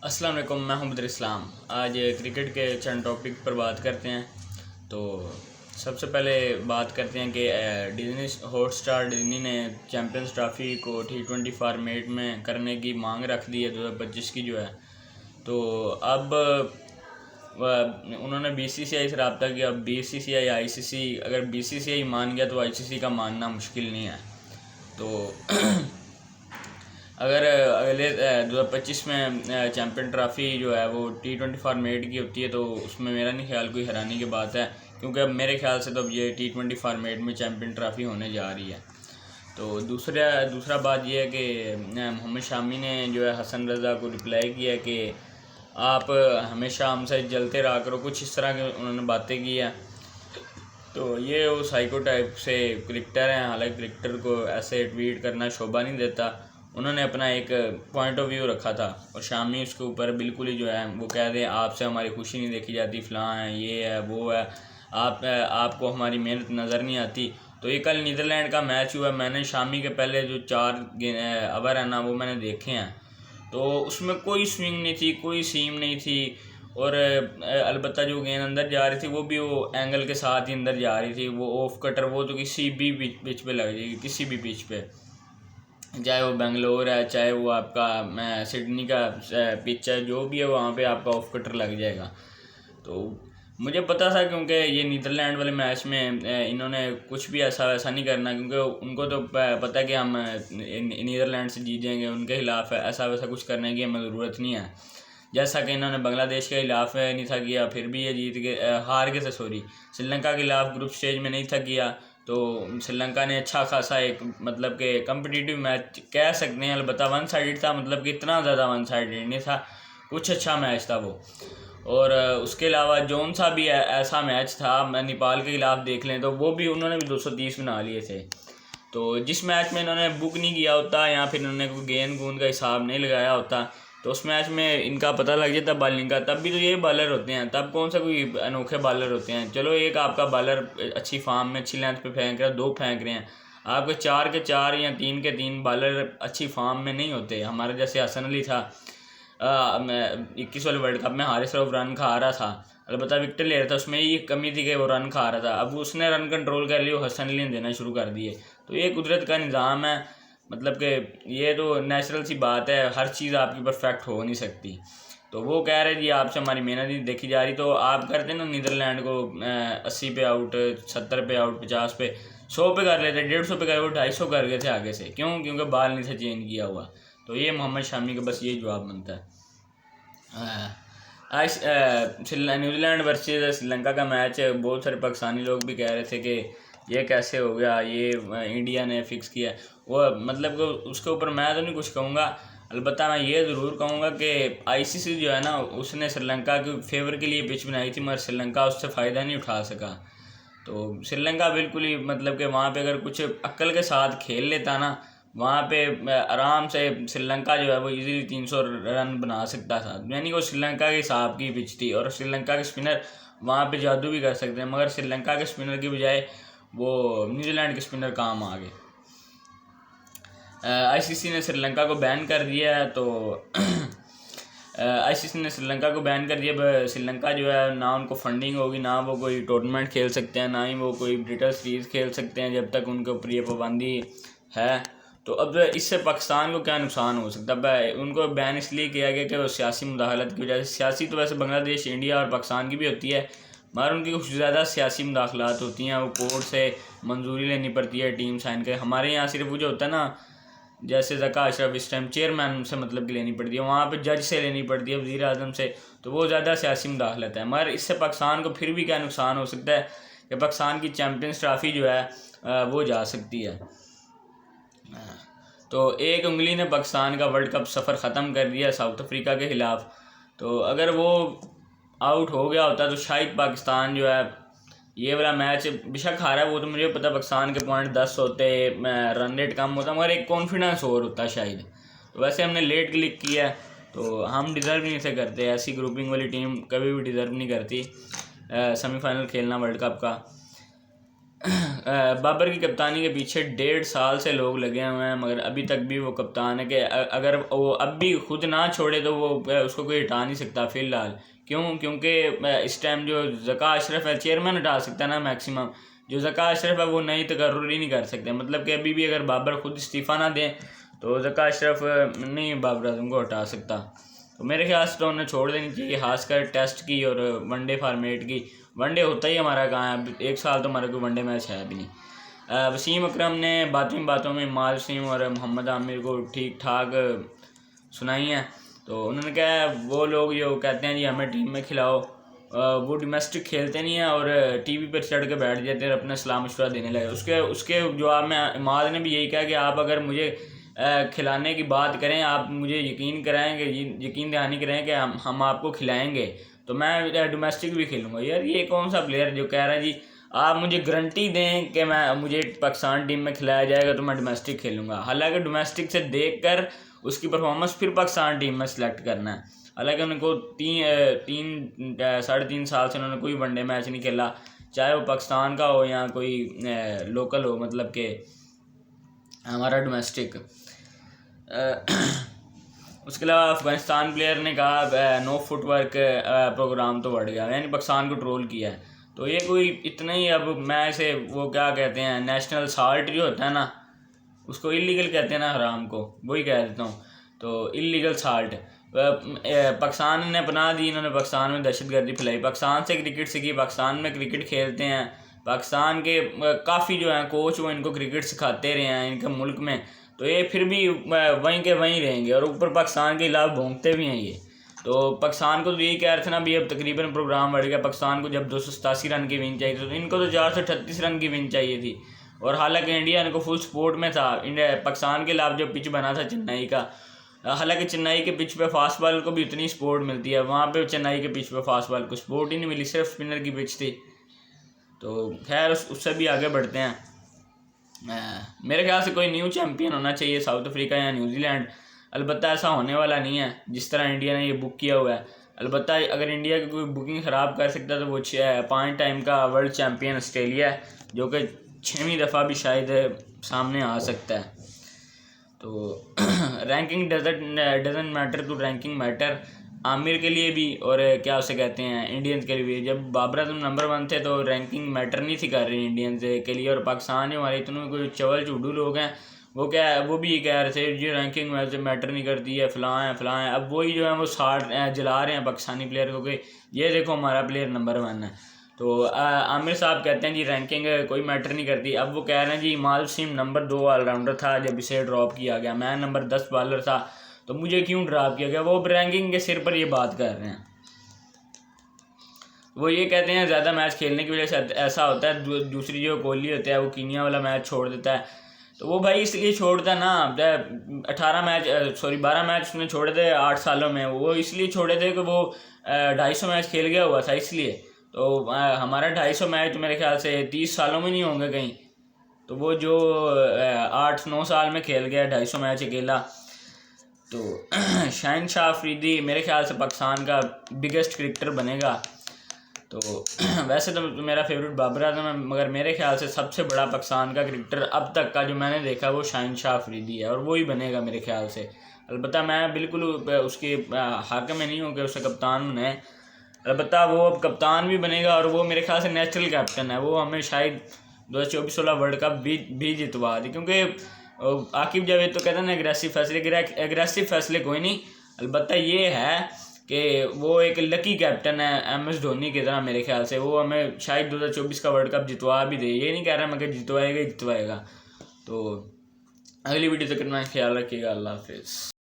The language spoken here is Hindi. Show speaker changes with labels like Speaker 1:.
Speaker 1: अस्सलाम वालेकुम, मैं हूं बदर इस्लाम। आज क्रिकेट के चंद टॉपिक पर बात करते हैं। तो सबसे पहले बात करते हैं कि डिज्नी हॉटस्टार डिज्नी ने चैम्पियंस ट्रॉफी को T20 फॉर्मेट में करने की मांग रख दी है 2025 की जो है। तो अब उन्होंने BCCI से रब्ता किया। अब BCCI ICC, अगर BCCI मान गया तो ICC का मानना मुश्किल नहीं है। तो अगर अगले 2025 में चैम्पियन ट्रॉफ़ी जो है वो T20 फॉर्मेट की होती है तो उसमें मेरा नहीं ख्याल कोई हैरानी की बात है, क्योंकि अब मेरे ख्याल से तो अब ये T20 फॉर्मेट में चैम्पियन ट्रॉफ़ी होने जा रही है। तो दूसरा बात यह है कि मोहम्मद शामी ने जो है हसन रज़ा को रिप्लाई किया कि आप हमेशा हमसे जलते रहा करो, कुछ इस तरह की उन्होंने बातें की हैं। तो ये वो साइको टाइप से क्रिकेटर हैं, हालांकि क्रिकेटर को ऐसे ट्वीट करना शोभा नहीं देता। उन्होंने अपना एक पॉइंट ऑफ व्यू रखा था और शामी उसके ऊपर बिल्कुल ही जो है वो कह दें आपसे हमारी खुशी नहीं देखी जाती, फ़लाँ है, ये है, वो है, आपको हमारी मेहनत नज़र नहीं आती। तो ये कल नीदरलैंड का मैच हुआ, मैंने शामी के पहले जो 4 ओवर है ना वो मैंने देखे हैं। तो उसमें कोई स्विंग नहीं थी, कोई सीम नहीं थी, और अलबत्ता जो गेंद अंदर जा रही थी वो भी वो एंगल के साथ ही अंदर जा रही थी। वो ऑफ कटर वो तो किसी भी पिच पे लग जाएगी, किसी भी पिच पे, चाहे वो बेंगलोर है, चाहे वो आपका सिडनी का पिच है, जो भी है वहाँ पे आपका ऑफ कटर लग जाएगा। तो मुझे पता था, क्योंकि ये नीदरलैंड वाले मैच में इन्होंने कुछ भी ऐसा वैसा नहीं करना, क्योंकि उनको तो पता है कि हम नीदरलैंड से जीत जाएंगे, उनके खिलाफ ऐसा वैसा कुछ करने की हमें ज़रूरत नहीं है। जैसा कि इन्होंने बांग्लादेश के खिलाफ नहीं था किया, फिर भी ये जीत के हार गए थे, श्रीलंका के खिलाफ ग्रुप स्टेज में नहीं था किया। तो श्रीलंका ने अच्छा खासा एक मतलब कि कम्पिटिटिव मैच कह सकते हैं, अलबत्ता वन साइडेड था, मतलब कि इतना ज़्यादा वन साइडेड नहीं था, कुछ अच्छा मैच था वो। और उसके अलावा जौन सा भी ऐसा मैच था, नेपाल के खिलाफ देख लें तो वो भी उन्होंने भी 230 बना लिए थे। तो जिस मैच में इन्होंने बुक नहीं किया होता या फिर इन्होंने कोई गेंद गूंद का हिसाब नहीं लगाया होता तो उस मैच में इनका पता लग जाता बॉलिंग का। तब भी तो ये बॉलर होते हैं, तब कौन सा कोई अनोखे बॉलर होते हैं। चलो एक आपका बॉलर अच्छी फॉर्म में अच्छी लेंथ पे फेंक रहा है, 2 फेंक रहे हैं, आपके 4 के 4 या 3 के 3 बॉलर अच्छी फॉर्म में नहीं होते। हमारे जैसे हसन अली था 21 वाले वर्ल्ड कप में, हारिस रऊफ रन खा रहा था, अलबत्ता विकेट ले रहा था, उसमें ये कमी थी कि वो रन खा रहा था। अब उसने रन कंट्रोल कर लिया, हसन अली ने देना शुरू कर दिए। तो ये कुदरत का निज़ाम है, मतलब कि ये तो नेचुरल सी बात है, हर चीज़ आपकी परफेक्ट हो नहीं सकती। तो वो कह रहे जी आपसे हमारी मेहनत नहीं देखी जा रही, तो आप करते ना नीदरलैंड को 80 पे आउट, 70 पे आउट, 50 पे, 100 पे कर लेते, 150 पे कर, वो 250 कर गए थे आगे से, क्यों? क्योंकि बाल नहीं था चेंज किया हुआ। तो ये मोहम्मद शामी का बस ये जवाब बनता है। आज न्यूजीलैंड वर्सेस श्रीलंका का मैच, बहुत सारे पाकिस्तानी लोग भी कह रहे थे कि ये कैसे हो गया, ये इंडिया ने फिक्स किया। वो मतलब कि उसके ऊपर मैं तो नहीं कुछ कहूँगा, अलबत्ता मैं ये ज़रूर कहूँगा कि ICC जो है ना उसने श्रीलंका के फेवर के लिए पिच बनाई थी, मगर श्रीलंका उससे फ़ायदा नहीं उठा सका। तो श्रीलंका बिल्कुल ही मतलब कि वहाँ पे अगर कुछ अक्ल के साथ खेल लेता ना, वहाँ पे आराम से श्रीलंका जो है वो इजीली 300 रन बना सकता था। यानी वो श्रीलंका के हिसाब की पिच थी और श्रीलंका के स्पिनर वहाँ पे जादू भी कर सकते हैं, मगर श्रीलंका के स्पिनर की बजाय वो न्यूजीलैंड के स्पिनर काम आ गए। ICC ने श्रीलंका को बैन कर दिया है। तो ICC ने श्रीलंका को बैन कर दिया। श्रीलंका जो है ना उनको फंडिंग होगी, ना वो कोई टूर्नामेंट खेल सकते हैं, ना ही वो कोई ब्रिटिश सीरीज़ खेल सकते हैं जब तक उनके ऊपर ये पाबंदी है। तो अब इससे पाकिस्तान को क्या नुकसान हो सकता है? उनको बैन इसलिए किया गया कि वो सियासी मुदाखलत की वजह से, सियासी तो वैसे बांग्लादेश, इंडिया और पाकिस्तान की भी होती है, मगर उनकी कुछ ज़्यादा सियासी मुदाखलत होती हैं, वो कोर्ट से मंजूरी लेनी पड़ती है टीम साइन के। हमारे यहाँ सिर्फ वो जो होता है ना, जैसे ज़का अशरफ इस टाइम चेयरमैन से मतलब की लेनी पड़ती है, वहाँ पे जज से लेनी पड़ती है, वज़ीर आज़म से, तो वो ज़्यादा सियासी मुदाखलत है। मगर इससे पाकिस्तान को फिर भी क्या नुकसान हो सकता है कि पाकिस्तान की चैम्पियंस ट्रॉफ़ी जो है वो जा सकती है। तो एक उंगली ने पाकिस्तान का वर्ल्ड कप सफ़र ख़त्म कर दिया साउथ अफ्रीका के ख़िलाफ़। तो अगर वो आउट हो गया होता तो शायद पाकिस्तान जो है ये वाला मैच बेशक हारा है, वो तो मुझे पता, पाकिस्तान के पॉइंट 10 होते, रन रेट कम होता, मगर एक कॉन्फिडेंस और होता शायद। तो वैसे हमने लेट क्लिक किया, तो हम डिज़र्व नहीं से करते, ऐसी ग्रुपिंग वाली टीम कभी भी डिज़र्व नहीं करती सेमीफाइनल खेलना वर्ल्ड कप का। बाबर की कप्तानी के पीछे 1.5 साल से लोग लगे हुए हैं, मगर अभी तक भी वो कप्तान है कि अगर वो अब भी खुद ना छोड़े तो वो उसको कोई हटा नहीं सकता फ़िलहाल। क्यों? क्योंकि इस टाइम जो ज़का अशरफ है, चेयरमैन हटा सकता है ना मैक्सिमम, जो ज़का अशरफ है वो नई तकर्रुर ही नहीं कर सकते। मतलब कि अभी भी अगर बाबर खुद इस्तीफ़ा ना दें तो ज़का अशरफ नहीं बाबर आज़म को हटा सकता। तो मेरे ख्याल से तो उन्हें छोड़ देनी चाहिए, खासकर टेस्ट की और वनडे फार्मेट की। वनडे होता ही हमारा कहाँ है, 1 साल तो हमारा कोई वनडे मैच है भी नहीं। वसीम अकरम ने बातों में इमाद वसीम और मोहम्मद आमिर को ठीक ठाक सुनाई हैं। तो उन्होंने कहा वो लोग जो कहते हैं जी हमें टीम में खिलाओ, वो डोमेस्टिक खेलते नहीं हैं और टीवी पर चढ़ के बैठ जाते हैं और अपना सलाह मशवरा देने लगे। उसके जवाब में इमाद ने भी यही कहा कि आप अगर मुझे खिलाने की बात करें, आप मुझे यकीन कराएंगे, यकीन दहानी कराएं कि हम आपको खिलाएंगे तो मैं डोमेस्टिक भी खेलूँगा। यार ये कौन सा प्लेयर जो कह रहा है जी आप मुझे गारंटी दें कि मुझे पाकिस्तान टीम में खिलाया जाएगा तो मैं डोमेस्टिक खेलूँगा। हालांकि डोमेस्टिक से देख कर उसकी परफॉर्मेंस फिर पाकिस्तान टीम में सेलेक्ट करना है। हालांकि उनको 3.5 साल से उन्होंने कोई वनडे मैच नहीं खेला, चाहे वो पाकिस्तान का हो या कोई लोकल हो, मतलब कि हमारा डोमेस्टिक। उसके अलावा अफ़गानिस्तान प्लेयर ने कहा नो फुटवर्क प्रोग्राम तो बढ़ गया, यानी पाकिस्तान को ट्रोल किया है। तो ये कोई इतना ही, अब मैं इसे वो क्या कहते हैं नेशनल साल्ट जो होता है ना, उसको इलीगल कहते हैं ना, हराम को, वही कह देता हूँ। तो इलीगल साल्ट पाकिस्तान ने अपना दी, इन्होंने पाकिस्तान में दहशतगर्दी फैलाई, पाकिस्तान से क्रिकेट सीखी, पाकिस्तान में क्रिकेट खेलते हैं, पाकिस्तान के काफ़ी जो हैं कोच वो इनको क्रिकेट सिखाते रहे हैं इनके मुल्क में। तो ये फिर भी वहीं के वहीं रहेंगे और ऊपर पाकिस्तान के खिलाफ भोंगते भी हैं ये। तो पाकिस्तान को तो यही कह रहे थे ना भी अब तकरीबन प्रोग्राम बढ़ गया, पाकिस्तान को जब 287 रन की विन चाहिए थी तो इनको तो 438 रन की विन चाहिए थी। और हालांकि इंडिया इनको फुल सपोर्ट में था। इंडिया पाकिस्तान के खिलाफ जो पिच बना था चेन्नई का, हालांकि चेन्नई के पिच पे फास्ट बॉल को भी उतनी सपोर्ट मिलती है, वहाँ पे चेन्नई के पिच पे फास्ट बॉल को सपोर्ट ही नहीं मिली, सिर्फ स्पिनर की पिच थी। तो खैर उससे भी आगे बढ़ते हैं। मेरे ख्याल से कोई न्यू चैम्पियन होना चाहिए, साउथ अफ्रीका या न्यूजीलैंड। अलबत्ता ऐसा होने वाला नहीं है जिस तरह इंडिया ने ये बुक किया हुआ है। अलबत्ता अगर इंडिया की कोई बुकिंग ख़राब कर सकता है तो वो 5 टाइम का वर्ल्ड चैम्पियन ऑस्ट्रेलिया है, जो कि 6वीं दफ़ा भी शायद सामने आ सकता है। तो ranking doesn't matter to ranking matter, Aamir के लिए भी और क्या उसे कहते हैं इंडियंस के लिए भी। जब बाबर आजम नंबर 1 थे तो रैंकिंग मैटर नहीं थी कर रही इंडियंस के लिए, और पाकिस्तान जो हमारे इतने कोई चवल चूडू लोग हैं वो भी ये कह रहे थे जी रैंकिंग मैटर नहीं करती है, फ़लाँ है। अब वही जो है वो जला रहे हैं पाकिस्तानी प्लेयर को कि ये देखो हमारा प्लेयर नंबर 1 है। तो आमिर साहब कहते हैं जी रैंकिंग कोई मैटर नहीं करती। अब वो कह रहे हैं जी इमाद वसीम नंबर 2 ऑलराउंडर था जब इसे ड्रॉप किया गया, मैं नंबर 10 बॉलर था, तो मुझे क्यों ड्रॉप किया गया। वो रैंकिंग के सिर पर ये बात कर रहे हैं। वो ये कहते हैं ज़्यादा मैच खेलने की वजह से ऐसा होता है। दूसरी जो कोहली होता है वो कीनिया वाला मैच छोड़ देता है, तो वो भाई इसलिए छोड़ता है ना, 12 मैच उसने छोड़े थे 8 सालों में, वो इसलिए छोड़े थे कि वो 250 मैच खेल गया हुआ था इसलिए। तो हमारा 250 मैच तो मेरे ख्याल से 30 सालों में नहीं होंगे कहीं, तो वो जो 8-9 साल में खेल गया 250 मैच अकेला। तो शहनशाह अफरीदी मेरे ख्याल से पाकिस्तान का बिगेस्ट क्रिकेटर बनेगा। तो वैसे तो मेरा फेवरेट बाबर आजम है, मगर मेरे ख्याल से सबसे बड़ा पाकिस्तान का क्रिकेटर अब तक का जो मैंने देखा वो शहनशाह अफरीदी है, और वो ही बनेगा मेरे ख्याल से। अलबत्ता मैं बिल्कुल उसके हक में नहीं हूँ कि उसे कप्तान बनाए, अलबत्ता वो अब कप्तान भी बनेगा और वो मेरे ख्याल से नेचुरल कैप्टन है। वो हमें शायद 2024 वर्ल्ड कप भी जितवा दी, क्योंकि आकिब जावेद तो कहते हैं ना एग्रेसिव फैसले कोई नहीं। अलबत्ता ये है कि वो एक लकी कैप्टन है MS धोनी की तरह, मेरे ख्याल से वो हमें शायद 2024 का वर्ल्ड कप जितवा भी दे। ये नहीं कह रहा मैं कि जितवाएगा। तो अगली वीडियो तक अपना ख्याल रखिएगा। अल्लाह हाफिज़।